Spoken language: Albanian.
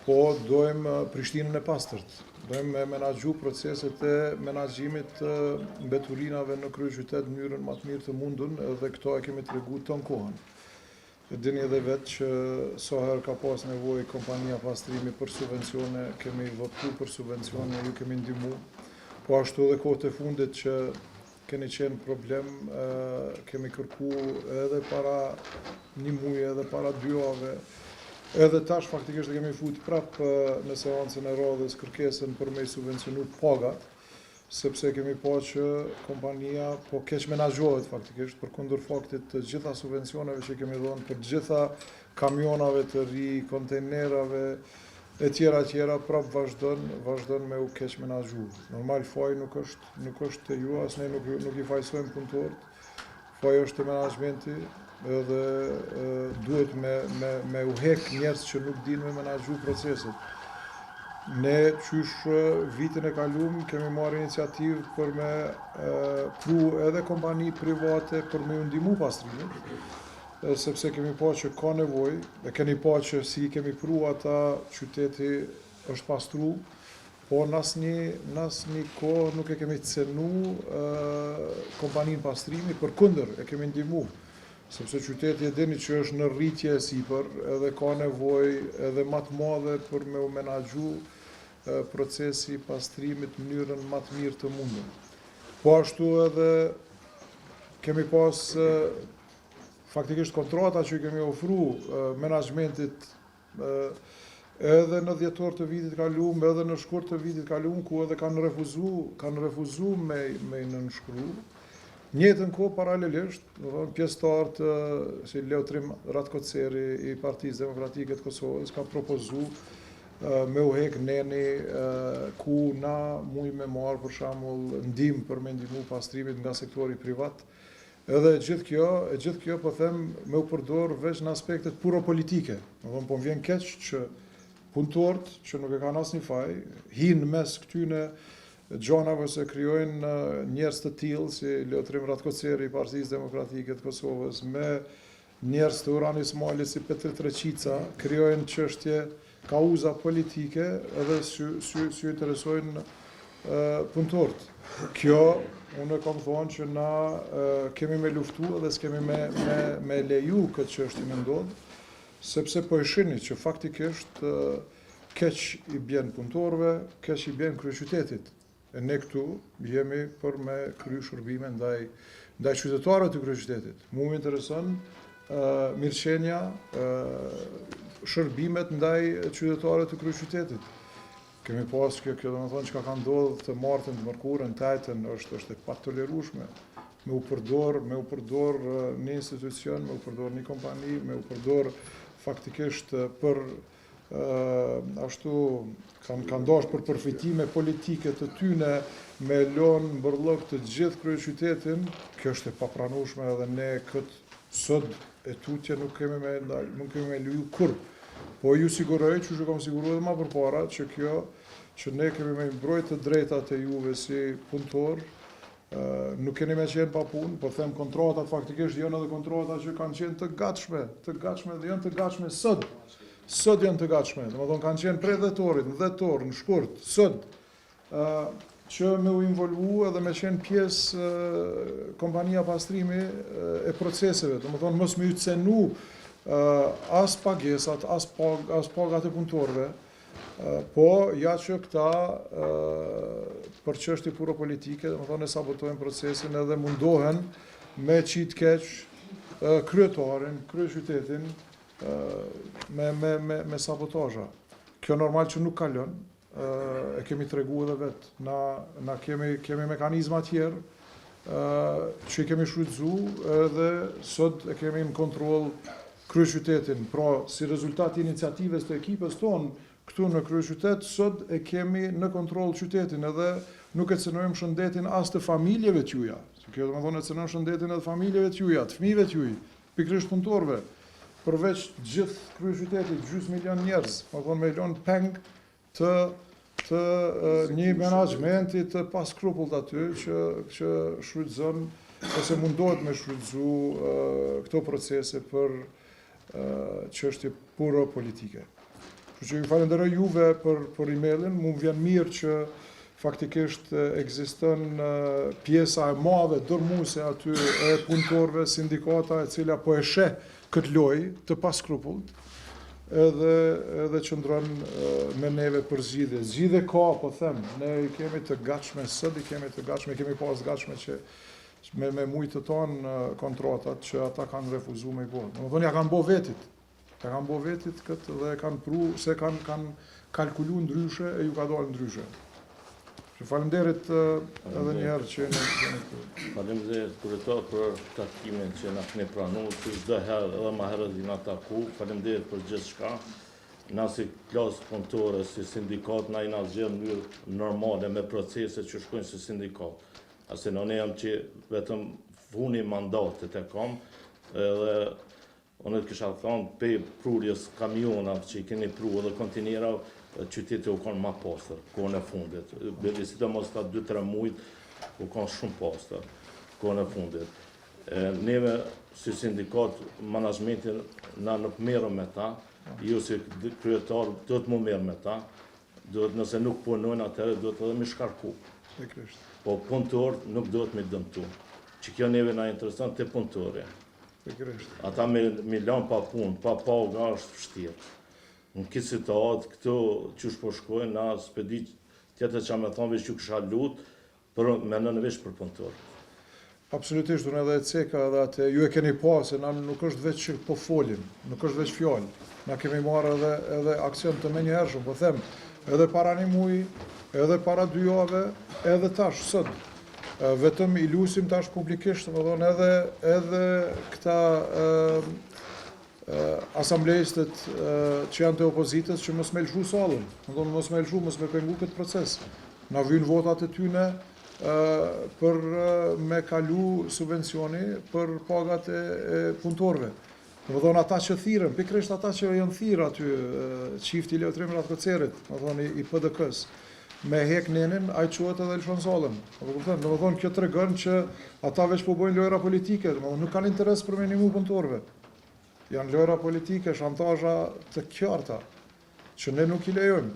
Po dojmë Prishtinën e pastërt. Dojmë me menaxhu proceset e menaxhimit të mbeturinave në kryeqytet në mënyrën më të mirë të mundun dhe këto e kemi treguar ton kohën. E dini edhe vetë që sa herë ka pas nevojë kompania pastrimi për subvencione, kemi votu për subvencione, ju kemi ndihmu. Po ashtu edhe kohët e fundit që keni qenë problem, kemi kërku edhe para një muaji, edhe para 2 javë. Edhe tash faktikisht kemi fut prap në seancën e radhës kërkesën për me subvencionu pagat, sepse kemi pa që kompania po keq menaxhohet faktikisht përkundër faktit të gjitha subvencioneve që kemi dhënë për gjitha kamionave të ri, kontejnerave e tjera prap vazhdon me u keq menaxhu. Normal faji nuk është te ju, as ne nuk I fajsojmë punëtorët. Faji është te menaxhmenti edhe duhet me u hek njerëz që nuk dinë me menaxhu proceset. Ne qysh vitin e kaluar kemi marrë iniciativë për me pru edhe kompani private për me u ndihmu pastrimin, sepse kemi pa që ka nevojë, e keni pa që si kemi pru ata qyteti është pastru, po n'asnjë kohë nuk e kemi cenu kompaninë pastrimi, përkundër e kemi ndihmu. Sepse qyteti e dini që është në rritje e sipër, edhe ka nevojë edhe më të madhe për me u menaxhu procesi pastrimit në mënyrën më të mirë të mundun. Po ashtu edhe kemi pas faktikisht kontrata që kemi ofru menaxhmentit edhe në dhjetor të vitit kaluam, edhe në shkurt të vitit kaluam, ku edhe kanë refuzu me nënshkru. Njëtën kohë paralelisht, pjesëtarët si Leotrim Ratkoceri I Partisë Demokratike të Kosovës ka propozu me u hek neni ku na mujmë me marrë për shembull ndihmë për me ndihmu pastrimit nga sektori privat. Edhe gjithë kjo po them me u përdor veç në aspektet puro politike. Po më vjen keq që punëtorët që nuk e kanë asnjë faj, hinë mes këtyne gjanave se krijojnë njerëz të tillë si Leotrim Ratkoceri I Partisë Demokratike të Kosovës me njerëz të Urani Ismailit si Petër Treqica, krijojnë çështje kauza politike edhe sy interesojnë punëtorët. Kjo unë kam thonë që na kemi me luftu edhe s'kemi me leju këtë çështje me ndodh, sepse po e shihni që faktikisht keq I bjen punëtorëve, keq I bjen kryeqytetit. E ne këtu jemi për me kry shërbime ndaj qytetarëve të kryeqytetit. Mu më intereson mirëqenia, shërbimet ndaj qytetarëve të kryeqytetit. Kemi pas kjo domethënë çka ka ndodhur të martën, të mërkurën, të ajtën është e patolerueshme. Me u përdor një institucion, me u përdor një kompani, me u përdor faktikisht për ashtu kanë dash për përfitime politike të tyne me lënë mbrëllog të gjithë kryeqytetin, kjo është e papranueshme edhe ne këtë sot e tutje nuk kemi me luju kur. Po ju siguroj që kam siguruar edhe më përpara që ne kemi me mbrojtë të drejtat e juve si punëtor, nuk keni me qenë pa punë, po them kontratat faktikisht janë edhe kontratat që kanë qenë të gatshme dhe janë të gatshme sot. Sot janë të gatshme, domethënë kanë qenë prej dhjetorit, në dhjetor, në shkurt, sot që me u involvu edhe me qenë pjesë kompania pastrimi e proceseve, domethënë mos me u cenu as pagesat, as pagat e punëtorëve, po ja që këta për çështje puro politike, domethënë e sabotojnë procesin edhe mundohen me qit keq kryetarin, kryeqytetin me sabotazha. Kjo normal që nuk kalon, e kemi tregu edhe vetë. Na kemi mekanizma tjerë që I kemi shfrytzu edhe sot e kemi në kontroll kryeqytetin. Pra, si rezultat I iniciatives të ekipës tonë, këtu në kryeqytet, sot e kemi në kontroll qytetin edhe nuk e cënojmë shëndetin as të familjeve t'juja. Kjo domethënë e cënon shëndetin edhe familjeve t'juja, të fëmijëve t'juj, pikërisht punëtorëve. Përveç gjithë kryeqytetit, gjysmë milion njerëz, me lënë peng të një menaxhmenti të paskrupull aty që shfrytëzon ose mundohet me shfrytëzu këto procese për çështje puro politike. Kështu që ju falenderoj juve për emailin, mu më vjen mirë që faktikisht ekziston pjesa e madhe dërmuese aty e punëtorëve, sindikata e cila po e sheh këtë lojë të paskrupullt, edhe qëndron me neve për zgjidhje. Zgjidhje ka, po them, ne i kemi të gatshme, sot i kemi të gatshme, kemi pas gatshme që me mujtë të tonë kontratat që ata kanë refuzuar me i bërë. Domethënë ja kanë bë vetit. Ja kanë bë vetit këtë dhe kanë pru se kanë kalkulu ndryshe e ju ka dalë ndryshe. Faleminderit edhe një herë që jeni këtu. Faleminderit kryetar për takimin që na keni pranuar, që çdo herë edhe më herët na taku. Faleminderit për gjithçka. Na si klasë punëtore, si sindikat, na i na zgjedh në mënyrë normale me procese që shkojnë si sindikat. Ase në ne jam që vetëm funi mandatet e kam, edhe unë të kisha thonë pe prurjes kamionave që i keni pru edhe kontinera, qyteti u konë ma pastër, kohën e fundit. Sidomos ta 2-3 mujt u konë shumë pastër, kohën e fundit. Neve, si sindikat, managementin, na nuk merrem me ta, ju si kryetar, duhet mu merr me ta, nëse nuk punojnë atëherë, duhet edhe me shkarku. Po punëtor nuk duhet me dëmtu. Që kjo neve na intereson të punëtori. Ata me lanë pa punë, pa paga është vështirë. Në këtë situatë, këto qysh po shkojnë, na s'pedi tjetër që me thonë veç që kësha lutë, për me në veç për punëtor. Absolutisht, unë edhe e ceka edhe atë, ju e keni pa, se na nuk është veç që po folim, nuk është veç fjallë. Na kemi marrë edhe aksion të menjëhershëm, po them, edhe para një muj, edhe para 2 jave, edhe tash, sot. Vetëm i lusim tash publikisht, më thonë edhe këta asamblejistët që janë të opozitës që mos me lëshu sallën, mos me lëshu, mos me pengu këtë proces. Na vynë votat e tyne për me kalu subvencioni për pagat e punëtorve. Më thonë ata që thirën, pikrisht ata që janë thirë aty, qifti Leotrimrat Kocerit, më thonë i PDK-s, me hek nenin, a i quhet edhe lëshon sallën. Më thonë kjo të regën që ata veç po bojnë lojra politike, nuk kanë interes për minimu punëtorve. Janë lojra politike, shantazha të qarta, që ne nuk i lejojmë.